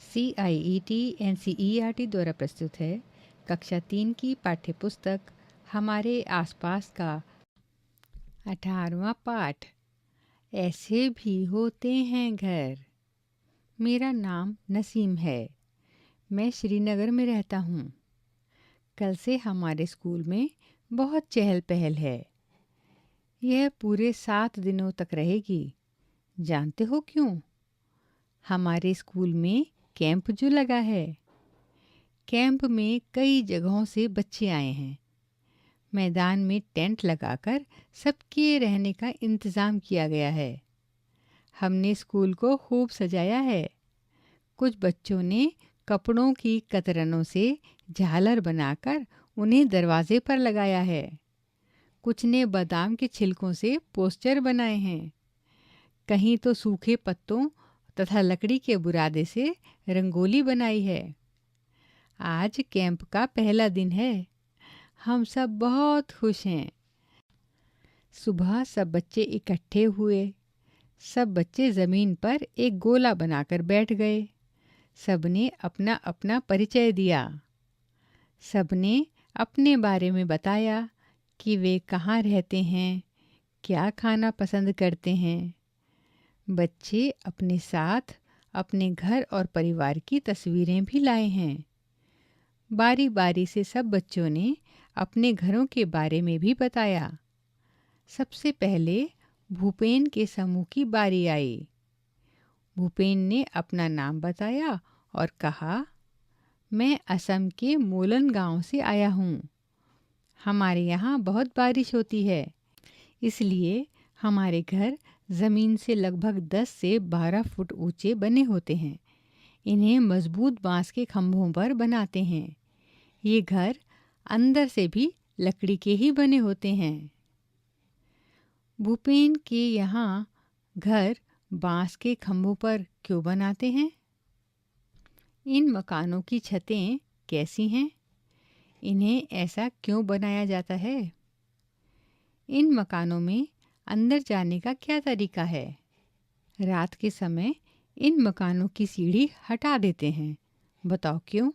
CIET NCERT द्वारा प्रस्तुत है कक्षा 3 की पाठ्यपुस्तक हमारे आसपास का 18वां पाठ। ऐसे भी होते हैं घर। मेरा नाम नसीम है। मैं श्रीनगर में रहता हूँ। कल से हमारे स्कूल में बहुत चहल पहल है। यह पूरे 7 दिनों तक रहेगी। जानते हो क्यों? हमारे स्कूल में कैंप जो लगा है। कैंप में कई जगहों से बच्चे आए हैं। मैदान में टेंट लगाकर सबके रहने का इंतज़ाम किया गया है। हमने स्कूल को खूब सजाया है। कुछ बच्चों ने कपड़ों की कतरनों से झालर बनाकर उन्हें दरवाजे पर लगाया है। कुछ ने बादाम के छिलकों से पोस्टर बनाए हैं। कहीं तो सूखे पत्तों तथा लकड़ी के बुरादे से रंगोली बनाई है। आज कैंप का पहला दिन है। हम सब बहुत खुश हैं। सुबह सब बच्चे इकट्ठे हुए। सब बच्चे ज़मीन पर एक गोला बनाकर बैठ गए। सबने अपना अपना परिचय दिया। सबने अपने बारे में बताया कि वे कहाँ रहते हैं, क्या खाना पसंद करते हैं। बच्चे अपने साथ अपने घर और परिवार की तस्वीरें भी लाए हैं। बारी बारी से सब बच्चों ने अपने घरों के बारे में भी बताया। सबसे पहले भूपेन के समूह की बारी आई। भूपेन ने अपना नाम बताया और कहा, मैं असम के मोलन गांव से आया हूँ। हमारे यहाँ बहुत बारिश होती है, इसलिए हमारे घर ज़मीन से लगभग 10 से 12 फुट ऊंचे बने होते हैं। इन्हें मजबूत बांस के खंभों पर बनाते हैं। ये घर अंदर से भी लकड़ी के ही बने होते हैं। भूपेन के यहाँ घर बांस के खंभों पर क्यों बनाते हैं? इन मकानों की छतें कैसी हैं? इन्हें ऐसा क्यों बनाया जाता है? इन मकानों में अंदर जाने का क्या तरीका है? रात के समय इन मकानों की सीढ़ी हटा देते हैं। बताओ क्यों?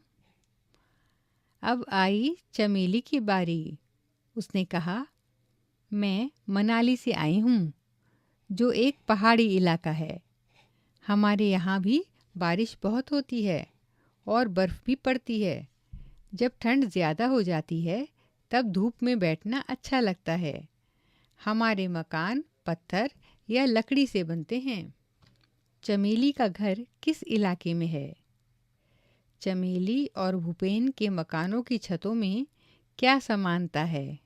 अब आई चमेली की बारी। उसने कहा, मैं मनाली से आई हूँ, जो एक पहाड़ी इलाका है। हमारे यहाँ भी बारिश बहुत होती है और बर्फ़ भी पड़ती है। जब ठंड ज़्यादा हो जाती है तब धूप में बैठना अच्छा लगता है। हमारे मकान पत्थर या लकड़ी से बनते हैं। चमेली का घर किस इलाके में है? चमेली और भूपेन के मकानों की छतों में क्या समानता है?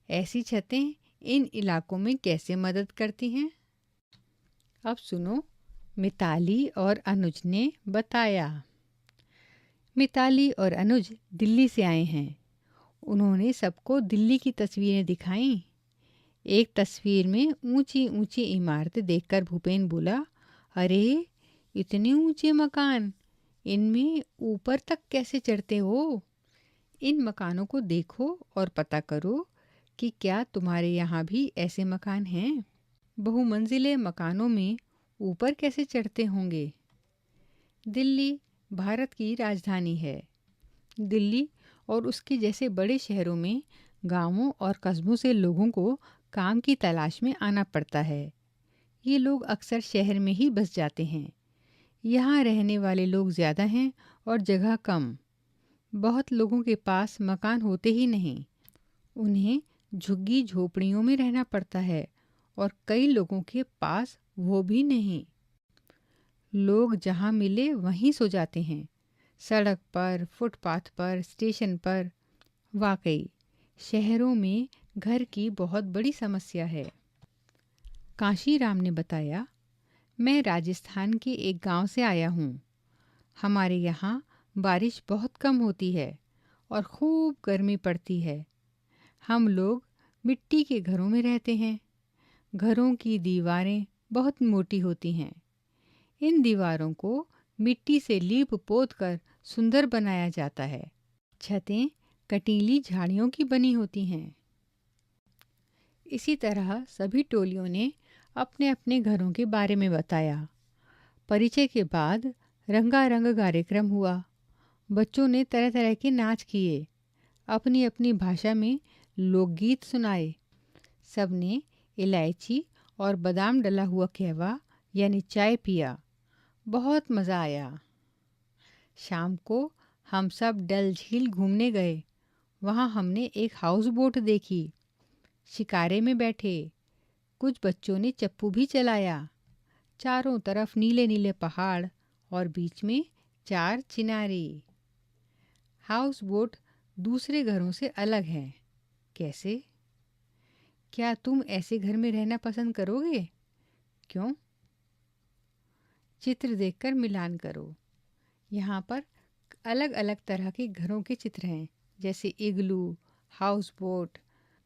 ऐसी छतें इन इलाकों में कैसे मदद करती हैं? अब सुनो, मिताली और अनुज ने बताया। मिताली और अनुज दिल्ली से आए हैं। उन्होंने सबको दिल्ली की तस्वीरें दिखाईं। एक तस्वीर में ऊंची ऊंची इमारतें देखकर भूपेन बोला, अरे इतने ऊंचे मकान, इनमें ऊपर तक कैसे चढ़ते हो? इन मकानों को देखो और पता करो कि क्या तुम्हारे यहाँ भी ऐसे मकान हैं। बहुमंजिले मकानों में ऊपर कैसे चढ़ते होंगे? दिल्ली भारत की राजधानी है। दिल्ली और उसके जैसे बड़े शहरों में गांवों और कस्बों से लोगों को काम की तलाश में आना पड़ता है। ये लोग अक्सर शहर में ही बस जाते हैं। यहाँ रहने वाले लोग ज़्यादा हैं और जगह कम। बहुत लोगों के पास मकान होते ही नहीं। उन्हें झुग्गी झोपड़ियों में रहना पड़ता है और कई लोगों के पास वो भी नहीं। लोग जहाँ मिले वहीं सो जाते हैं, सड़क पर, फुटपाथ पर, स्टेशन पर। वाकई शहरों में घर की बहुत बड़ी समस्या है। काशीराम ने बताया, मैं राजस्थान के एक गांव से आया हूँ। हमारे यहाँ बारिश बहुत कम होती है और खूब गर्मी पड़ती है। हम लोग मिट्टी के घरों में रहते हैं। घरों की दीवारें बहुत मोटी होती हैं। इन दीवारों को मिट्टी से लीप पोत कर सुंदर बनाया जाता है। छतें कटीली झाड़ियों की बनी होती हैं। इसी तरह सभी टोलियों ने अपने अपने घरों के बारे में बताया। परिचय के बाद रंगारंग कार्यक्रम हुआ। बच्चों ने तरह तरह के नाच किए, अपनी अपनी भाषा में लोकगीत सुनाए। सबने इलायची और बादाम डला हुआ कहवा यानी चाय पिया। बहुत मज़ा आया। शाम को हम सब डल झील घूमने गए। वहाँ हमने एक हाउस बोट देखी। शिकारे में बैठे। कुछ बच्चों ने चप्पू भी चलाया। चारों तरफ नीले नीले पहाड़ और बीच में 4 चिनारे। हाउस बोट दूसरे घरों से अलग है। कैसे? क्या तुम ऐसे घर में रहना पसंद करोगे? क्यों? चित्र देखकर मिलान करो। यहाँ पर अलग अलग तरह के घरों के चित्र हैं, जैसे इग्लू, हाउस बोट,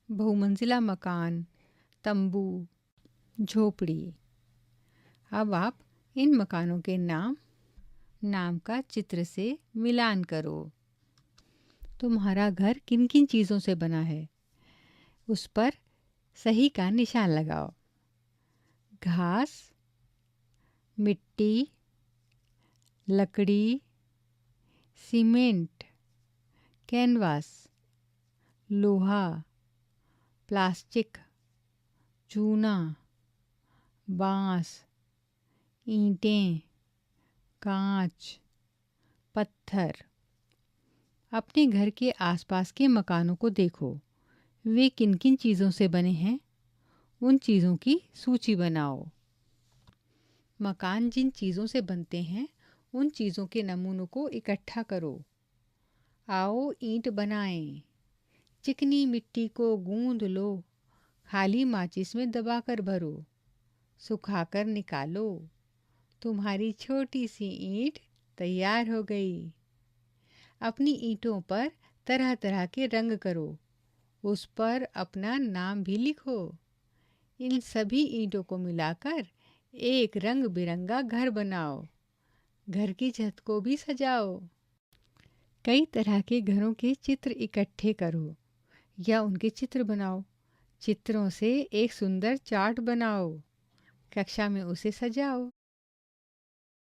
बहुमंजिला मकान, तंबू, झोपड़ी। अब आप इन मकानों के नाम का चित्र से मिलान करो। तुम्हारा घर किन किन चीज़ों से बना है, उस पर सही का निशान लगाओ। घास, मिट्टी, लकड़ी, सीमेंट, कैनवास, लोहा, प्लास्टिक, चूना, बांस, ईंटें, कांच, पत्थर। अपने घर के आसपास के मकानों को देखो, वे किन किन चीज़ों से बने हैं, उन चीज़ों की सूची बनाओ। मकान जिन चीज़ों से बनते हैं, उन चीज़ों के नमूनों को इकट्ठा करो। आओ ईंट बनाएं। चिकनी मिट्टी को गूंद लो, खाली माचिस में दबाकर भरो, सुखाकर निकालो। तुम्हारी छोटी सी ईंट तैयार हो गई। अपनी ईंटों पर तरह तरह के रंग करो, उस पर अपना नाम भी लिखो। इन सभी ईंटों को मिलाकर एक रंग बिरंगा घर बनाओ। घर की छत को भी सजाओ। कई तरह के घरों के चित्र इकट्ठे करो या उनके चित्र बनाओ। चित्रों से एक सुंदर चार्ट बनाओ। कक्षा में उसे सजाओ।